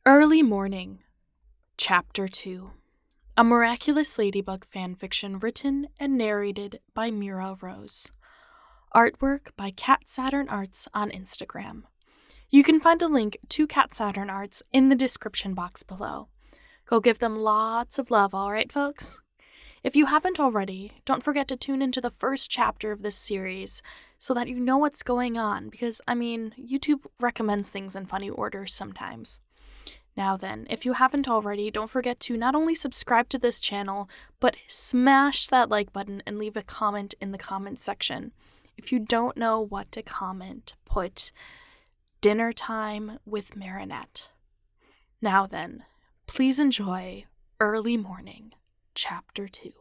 Early Morning, Chapter 2. A Miraculous Ladybug Fanfiction written and narrated by Mira Rose. Artwork by Cat Saturn Arts on Instagram. You can find a link to Cat Saturn Arts in the description box below. Go give them lots of love, alright folks? If you haven't already, don't forget to tune into the first chapter of this series so that you know what's going on, because, YouTube recommends things in funny order sometimes. Now then, if you haven't already, don't forget to not only subscribe to this channel, but smash that like button and leave a comment in the comments section. If you don't know what to comment, put dinner time with Marinette. Now then, please enjoy Early Morning, Chapter 2.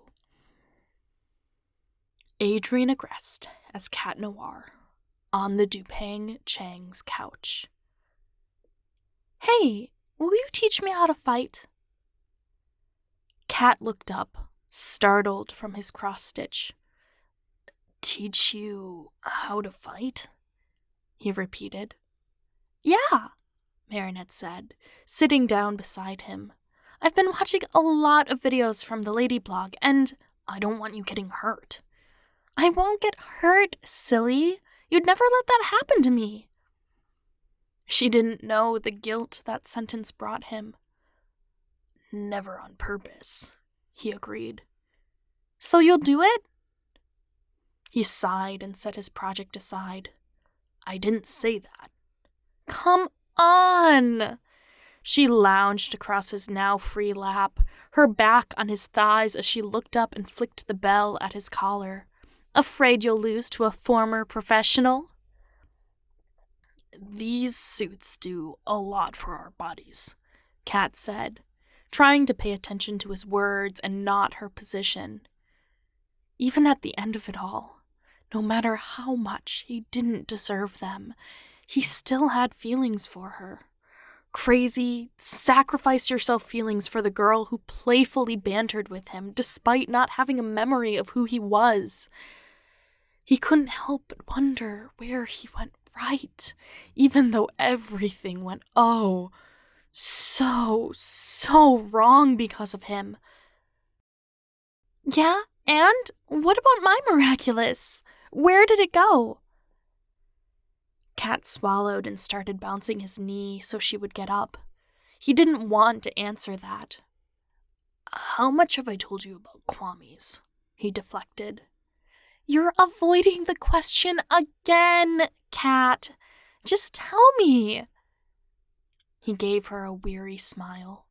Adrian aggressed as Cat Noir on the Dupain-Cheng's couch. "Hey, will you teach me how to fight?" Cat looked up, startled from his cross-stitch. "Teach you how to fight?" he repeated. "Yeah," Marinette said, sitting down beside him. "I've been watching a lot of videos from the Lady blog, and I don't want you getting hurt." "I won't get hurt, silly. You'd never let that happen to me." She didn't know the guilt that sentence brought him. "Never on purpose," he agreed. "So you'll do it?" He sighed and set his project aside. "I didn't say that." "Come on!" She lounged across his now free lap, her back on his thighs as she looked up and flicked the bell at his collar. "Afraid you'll lose to a former professional?" "These suits do a lot for our bodies," Cat said, trying to pay attention to his words and not her position. Even at the end of it all, no matter how much he didn't deserve them, he still had feelings for her. Crazy, sacrifice-yourself feelings for the girl who playfully bantered with him despite not having a memory of who he was. He couldn't help but wonder where he went right, even though everything went so wrong because of him. "Yeah, and what about my miraculous? Where did it go?" Cat swallowed and started bouncing his knee so she would get up. He didn't want to answer that. "How much have I told you about Kwamis?" he deflected. "You're avoiding the question again, Cat. Just tell me." He gave her a weary smile.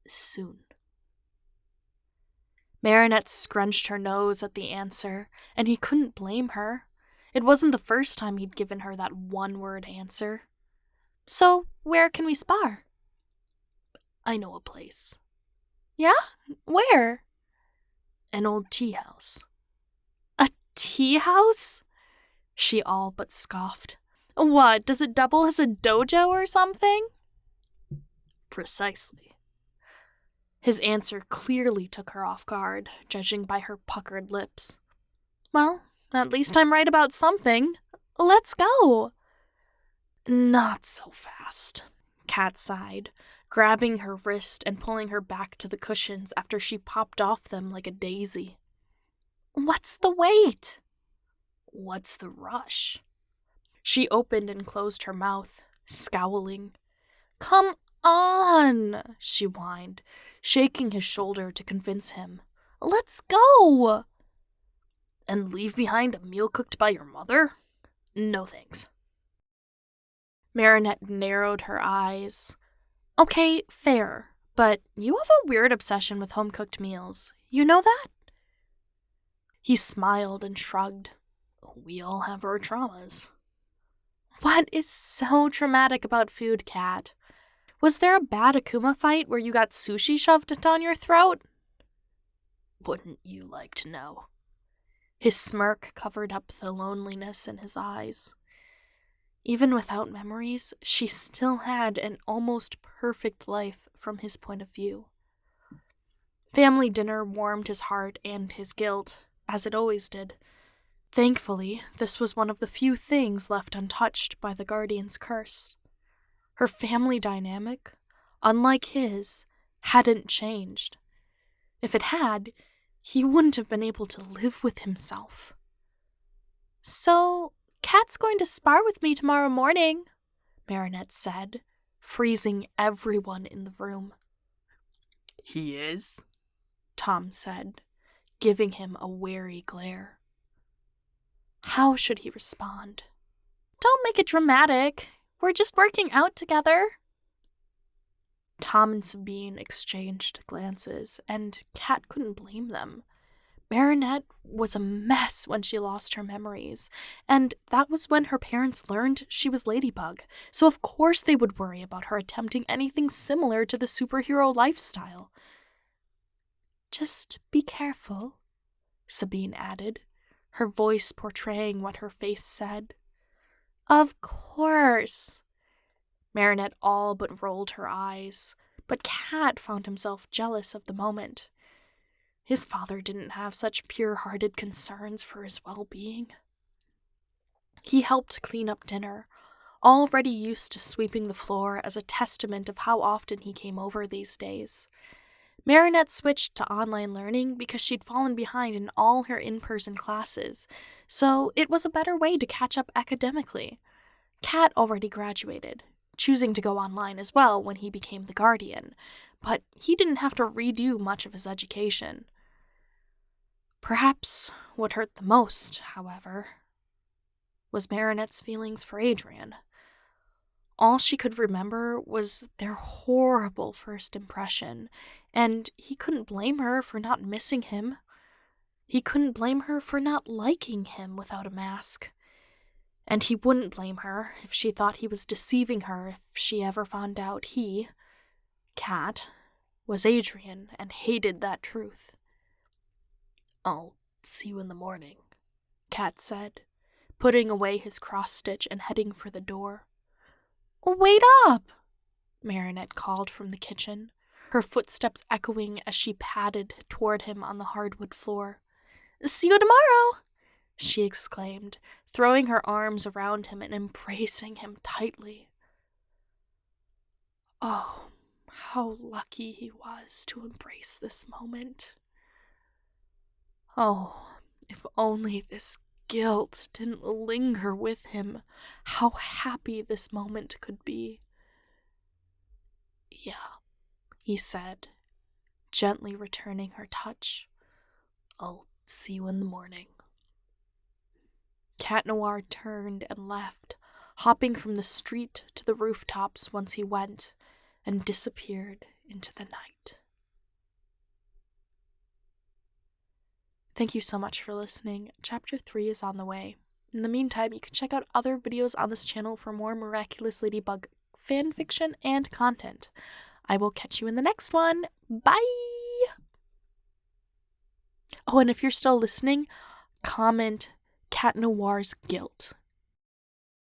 "Soon." Marinette scrunched her nose at the answer, and he couldn't blame her. It wasn't the first time he'd given her that one-word answer. "So, where can we spar?" "I know a place." "Yeah? Where?" "An old tea house." "A tea house?" She all but scoffed. "What, does it double as a dojo or something?" "Precisely." His answer clearly took her off guard, judging by her puckered lips. "Well, at least I'm right about something. Let's go." "Not so fast," Cat sighed, grabbing her wrist and pulling her back to the cushions after she popped off them like a daisy. "What's the wait?" "What's the rush?" She opened and closed her mouth, scowling. "Come on," she whined, shaking his shoulder to convince him. "Let's go." "And leave behind a meal cooked by your mother? No thanks." Marinette narrowed her eyes. "Okay, fair, but you have a weird obsession with home-cooked meals. You know that?" He smiled and shrugged. "We all have our traumas." "What is so traumatic about food, Cat? Was there a bad Akuma fight where you got sushi shoved down your throat?" "Wouldn't you like to know?" His smirk covered up the loneliness in his eyes. Even without memories, she still had an almost perfect life from his point of view. Family dinner warmed his heart and his guilt, as it always did. Thankfully, this was one of the few things left untouched by the Guardian's curse. Her family dynamic, unlike his, hadn't changed. If it had, he wouldn't have been able to live with himself. "So, Kat's going to spar with me tomorrow morning," Marinette said, freezing everyone in the room. "He is?" Tom said, giving him a wary glare. How should he respond? "Don't make it dramatic. We're just working out together." Tom and Sabine exchanged glances, and Kat couldn't blame them. Marinette was a mess when she lost her memories, and that was when her parents learned she was Ladybug, so of course they would worry about her attempting anything similar to the superhero lifestyle. "Just be careful," Sabine added, her voice portraying what her face said. "Of course." Marinette all but rolled her eyes, but Kat found himself jealous of the moment. His father didn't have such pure-hearted concerns for his well-being. He helped clean up dinner, already used to sweeping the floor as a testament of how often he came over these days. Marinette switched to online learning because she'd fallen behind in all her in-person classes, so it was a better way to catch up academically. Kat already graduated, choosing to go online as well when he became the guardian, but he didn't have to redo much of his education. Perhaps what hurt the most, however, was Marinette's feelings for Adrian. All she could remember was their horrible first impression, and he couldn't blame her for not missing him. He couldn't blame her for not liking him without a mask. And he wouldn't blame her if she thought he was deceiving her if she ever found out he, Kat, was Adrian and hated that truth. "I'll see you in the morning," Kat said, putting away his cross-stitch and heading for the door. "Wait up!" Marinette called from the kitchen, her footsteps echoing as she padded toward him on the hardwood floor. "See you tomorrow!" she exclaimed, throwing her arms around him and embracing him tightly. Oh, how lucky he was to embrace this moment. Oh, if only this guilt didn't linger with him, how happy this moment could be. "Yeah," he said, gently returning her touch. "I'll see you in the morning." Cat Noir turned and left, hopping from the street to the rooftops once he went, and disappeared into the night. Thank you so much for listening. Chapter 3 is on the way. In the meantime, you can check out other videos on this channel for more Miraculous Ladybug fanfiction and content. I will catch you in the next one. Bye! Oh, and if you're still listening, comment Cat Noir's guilt